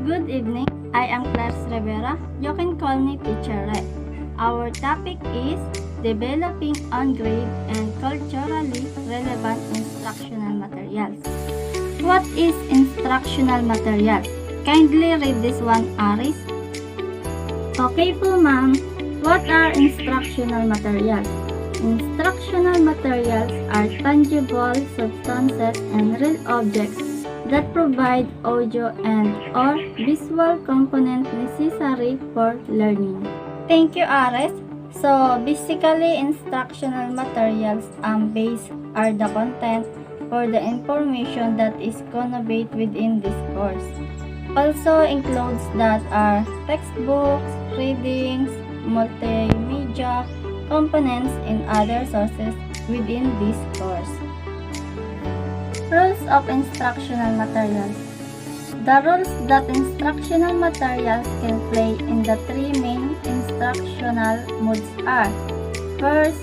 Good evening. I am Claire Rivera. You can call me Teacher Red. Our topic is developing on-grade and culturally relevant instructional materials. What is instructional materials? Kindly read this one, Aris. Okay po, ma'am. What are instructional materials? Instructional materials are tangible substances and real objects that provide audio and or visual component necessary for learning. Thank you, Ares. So, basically, instructional materials base are the content or the information that is conveyed within this course. Also includes that are textbooks, readings, multimedia, components, and other sources within this course. Rules of instructional materials. The rules that instructional materials can play in the three main instructional modes are: first,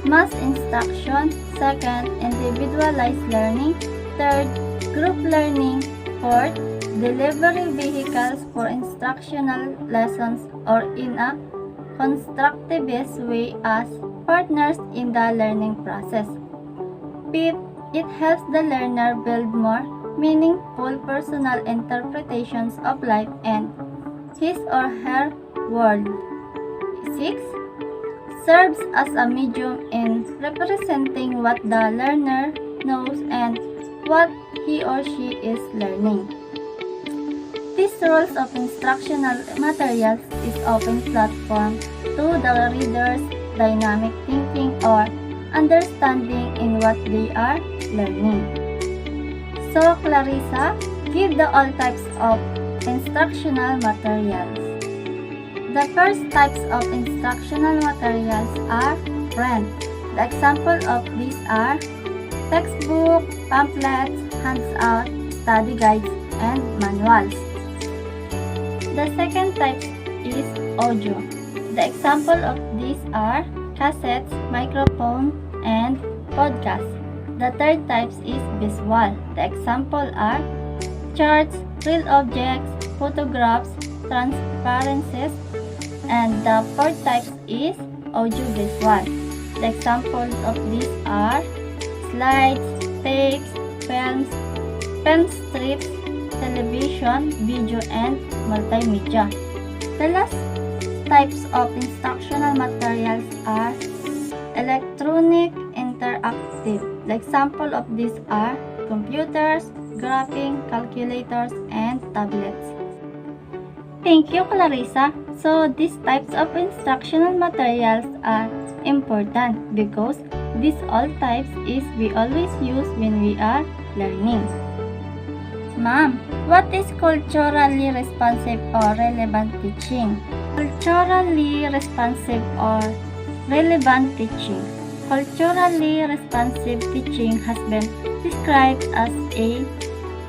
mass instruction; second, individualized learning; third, group learning; fourth, delivery vehicles for instructional lessons or in a constructivist way as partners in the learning process. Fifth, it helps the learner build more meaningful personal interpretations of life and his or her world. 6. Serves as a medium in representing what the learner knows and what he or she is learning. These rules of instructional materials is open platform to the reader's dynamic thinking or understanding in what they are learning. So, Clarissa, give the all types of instructional materials. The first types of instructional materials are print. The example of these are textbook, pamphlets, handouts, study guides, and manuals. The second type is audio. The example of these are cassettes, microphone, and podcast. The third type is visual. The example are charts, real objects, photographs, transparencies, and the fourth type is audiovisual. The examples of these are slides, tapes, films, film strips, television, video, and multimedia. The last types of instructional materials are electronic interactive. The example of these are computers, graphing, calculators, and tablets. Thank you, Clarissa. So, these types of instructional materials are important because these all types is we always use when we are learning. Ma'am, what is culturally responsive or relevant teaching? Culturally responsive or relevant teaching. Culturally responsive teaching has been described as a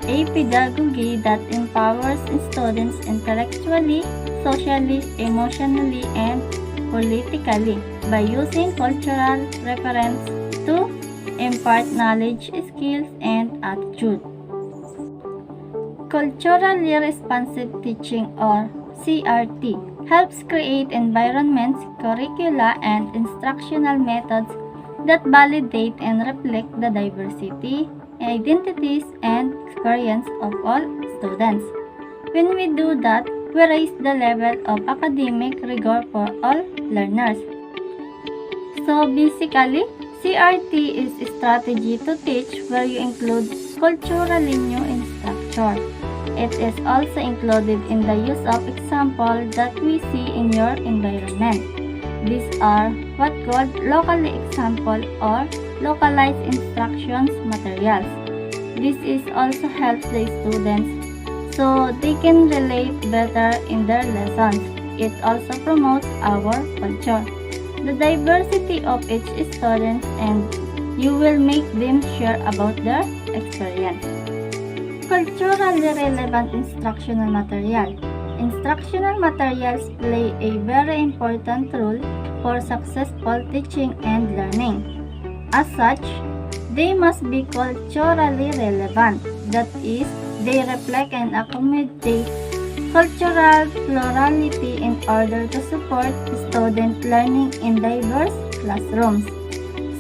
pedagogy that empowers students intellectually, socially, emotionally, and politically by using cultural reference to impart knowledge, skills, and attitude. Culturally responsive teaching or CRT helps create environments, curricula, and instructional methods that validate and reflect the diversity, identities, and experience of all students. When we do that, we raise the level of academic rigor for all learners. So basically, CRT is a strategy to teach where you include culturally new instruction. It is also included in the use of example that we see in your environment. These are what called locally example or localized instructions materials. This is also helps the students so they can relate better in their lessons. It also promotes our culture, the diversity of each student, and you will make them share about their experience. Culturally relevant instructional material. Instructional materials play a very important role for successful teaching and learning. As such, they must be culturally relevant. That is, they reflect and accommodate cultural plurality in order to support student learning in diverse classrooms.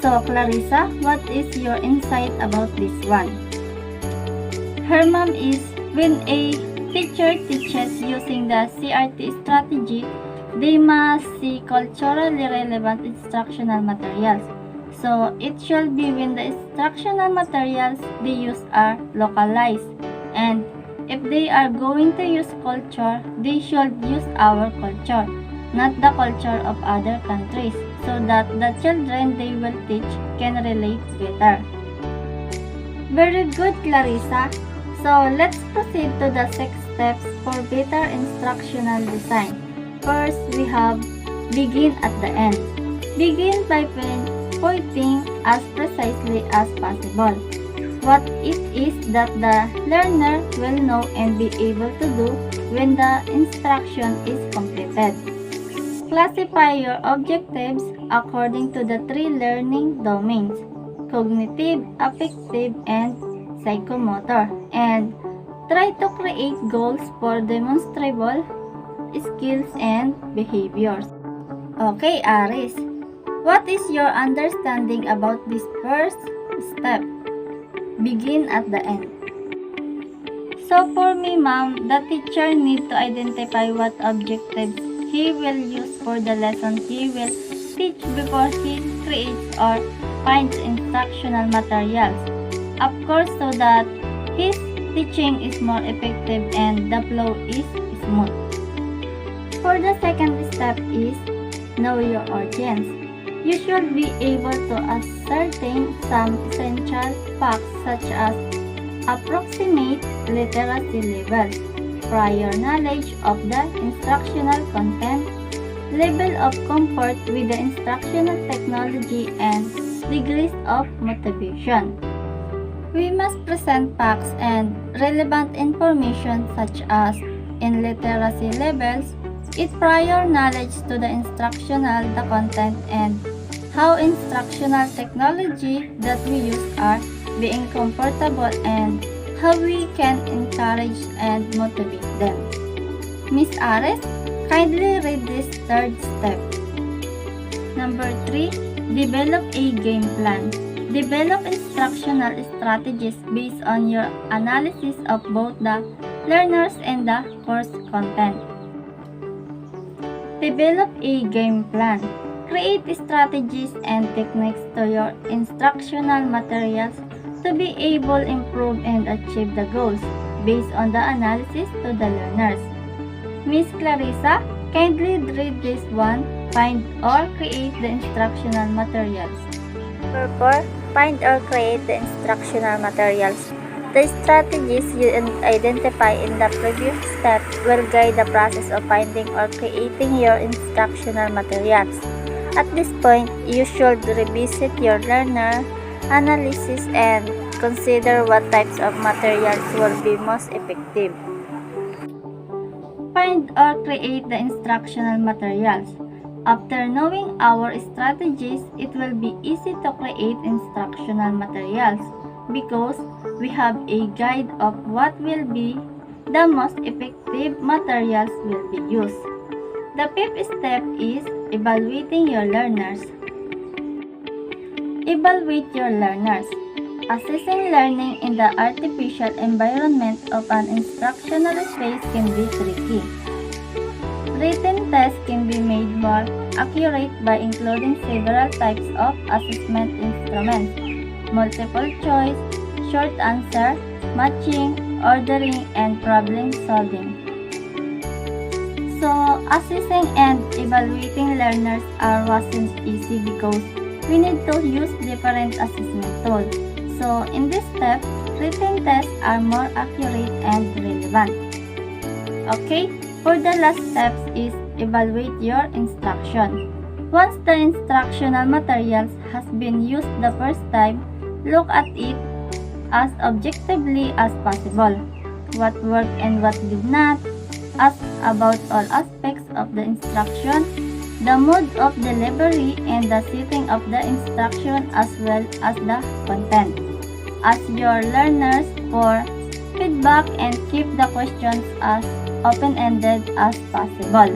So, Clarissa, what is your insight about this one? Her mom is, when a teacher teaches using the CRT strategy, they must see culturally relevant instructional materials. So, it should be when the instructional materials they use are localized. And if they are going to use culture, they should use our culture, not the culture of other countries, so that the children they will teach can relate better. Very good, Clarissa. So, let's proceed to the 6 steps for better instructional design. First, we have begin at the end. Begin by pointing as precisely as possible what it is that the learner will know and be able to do when the instruction is completed. Classify your objectives according to the 3 learning domains: cognitive, affective, and psychomotor, and try to create goals for demonstrable skills and behaviors. Okay, Aris, what is your understanding about this first step? Begin at the end. So for me, ma'am, the teacher need to identify what objectives he will use for the lesson he will teach before he creates or finds instructional materials. Of course, so that his teaching is more effective and the flow is smooth. For the second step is know your audience. You should be able to ascertain some essential facts such as approximate literacy level, prior knowledge of the instructional content, level of comfort with the instructional technology, and degrees of motivation. We must present facts and relevant information such as in literacy levels, it prior knowledge to the instructional, the content, and how instructional technology that we use are being comfortable and how we can encourage and motivate them. Miss Ares, kindly read this third step. Number 3, develop a game plan. Develop instructional strategies based on your analysis of both the learners and the course content. Develop a game plan. Create strategies and techniques to your instructional materials to be able to improve and achieve the goals based on the analysis to the learners. Miss Clarissa, kindly read this one. Find or create the instructional materials. Number 4, find or create the instructional materials. The strategies you identify in the previous step will guide the process of finding or creating your instructional materials. At this point, you should revisit your learner analysis and consider what types of materials will be most effective. Find or create the instructional materials. After knowing our strategies, it will be easy to create instructional materials because we have a guide of what will be the most effective materials will be used. The 5th step is evaluating your learners. Evaluate your learners. Assessing learning in the artificial environment of an instructional space can be tricky. Written tests can be made more accurate by including several types of assessment instruments: multiple choice, short answer, matching, ordering, and problem solving. So, assessing and evaluating learners wasn't easy because we need to use different assessment tools. So, in this step, written tests are more accurate and relevant. Okay? For the last steps is evaluate your instruction. Once the instructional materials has been used the first time, look at it as objectively as possible. What worked and what did not. Ask about all aspects of the instruction, the mode of delivery, and the setting of the instruction as well as the content. Ask your learners for feedback and keep the questions as open-ended as possible.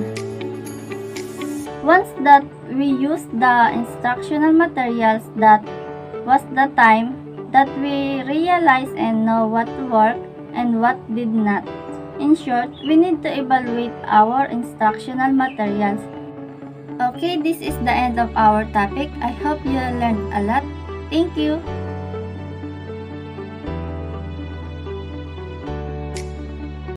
Once that we use the instructional materials, that was the time that we realize and know what worked and what did not. In short, we need to evaluate our instructional materials. Okay, this is the end of our topic. I hope you learned a lot. Thank you.